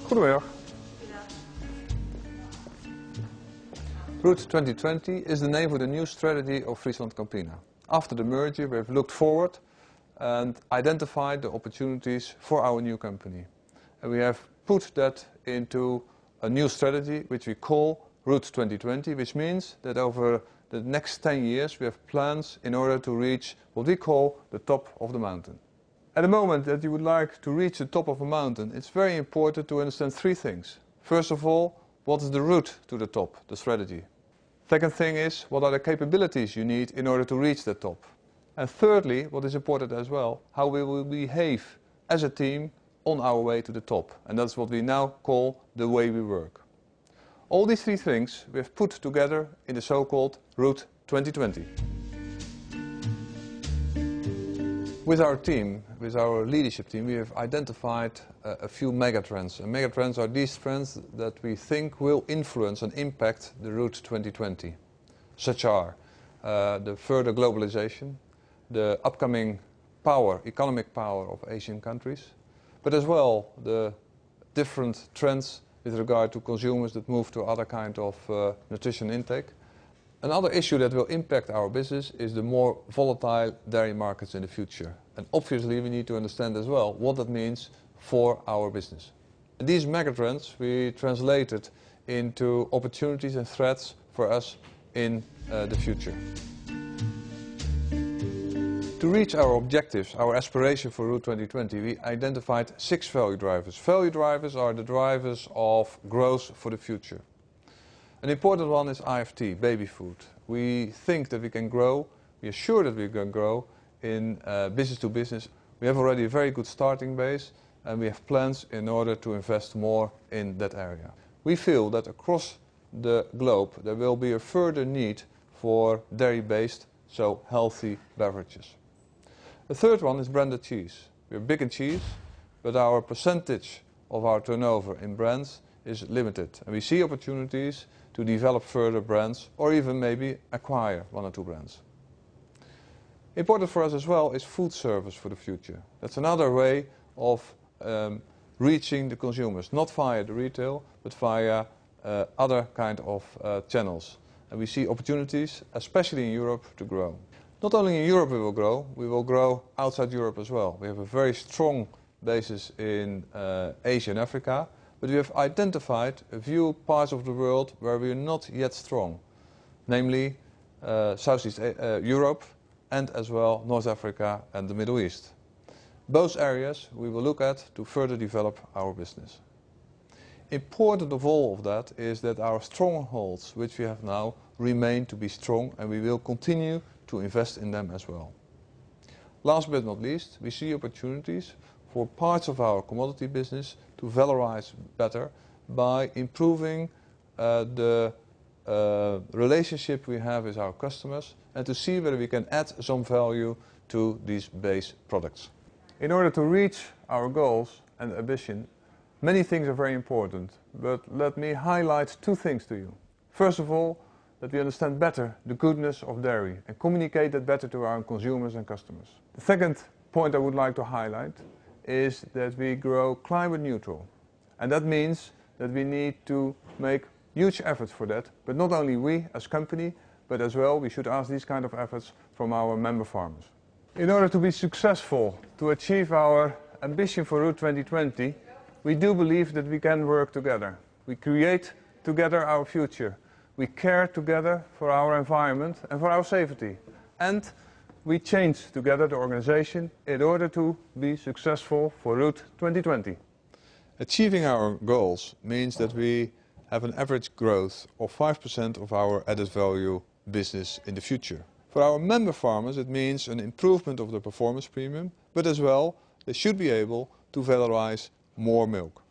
Goedemiddag. Route 2020 is the name for the new strategy of FrieslandCampina. After the merger, we have looked forward and identified the opportunities for our new company. And we have put that into a new strategy which we call Route 2020, which means that over the next 10 years we have plans in order to reach what we call the top of the mountain. At the moment that you would like to reach the top of a mountain, it's very important to understand three things. First of all, what is the route to the top, the strategy? Second thing is, what are the capabilities you need in order to reach the top? And thirdly, what is important as well, how we will behave as a team on our way to the top. And that's what we now call the way we work. All these three things we have put together in the so-called Route 2020. With our team, with our leadership team, we have identified a few megatrends. And megatrends are these trends that we think will influence and impact the Route 2020. Such are the further globalization, the upcoming economic power of Asian countries, but as well the different trends with regard to consumers that move to other kind of nutrition intake. Another issue that will impact our business is the more volatile dairy markets in the future. And obviously we need to understand as well what that means for our business. And these megatrends we translated into opportunities and threats for us in the future. To reach our objectives, our aspiration for Route 2020, we identified 6 value drivers. Value drivers are the drivers of growth for the future. An important one is IFT, baby food. We think that we can grow, we are sure that we can grow in business to business. We have already a very good starting base and we have plans in order to invest more in that area. We feel that across the globe there will be a further need for dairy-based, so healthy beverages. The third one is branded cheese. We are big in cheese, but our percentage of our turnover in brands is limited. And we see opportunities to develop further brands or even maybe acquire 1 or 2 brands. Important for us as well is food service for the future. That's another way of reaching the consumers, not via the retail, but via other kind of channels. And we see opportunities, especially in Europe, to grow. Not only in Europe we will grow outside Europe as well. We have a very strong basis in Asia and Africa, but we have identified a few parts of the world where we are not yet strong, namely Southeast Europe and as well North Africa and the Middle East. Both areas we will look at to further develop our business. Important of all of that is that our strongholds, which we have now, remain to be strong and we will continue to invest in them as well. Last but not least, we see opportunities for parts of our commodity business to valorize better by improving the relationship we have with our customers and to see whether we can add some value to these base products. In order to reach our goals and ambition, many things are very important, but let me highlight 2 things to you. First of all, that we understand better the goodness of dairy and communicate that better to our consumers and customers. The second point I would like to highlight is that we grow climate neutral. And that means that we need to make huge efforts for that, but not only we as company, but as well we should ask these kind of efforts from our member farmers. In order to be successful, to achieve our ambition for Route 2020, we do believe that we can work together. We create together our future. We care together for our environment and for our safety. And we change together the organization in order to be successful for Route 2020. Achieving our goals means that we have an average growth of 5% of our added value business in the future. For our member farmers it means an improvement of the performance premium, but as well they should be able to valorize more milk.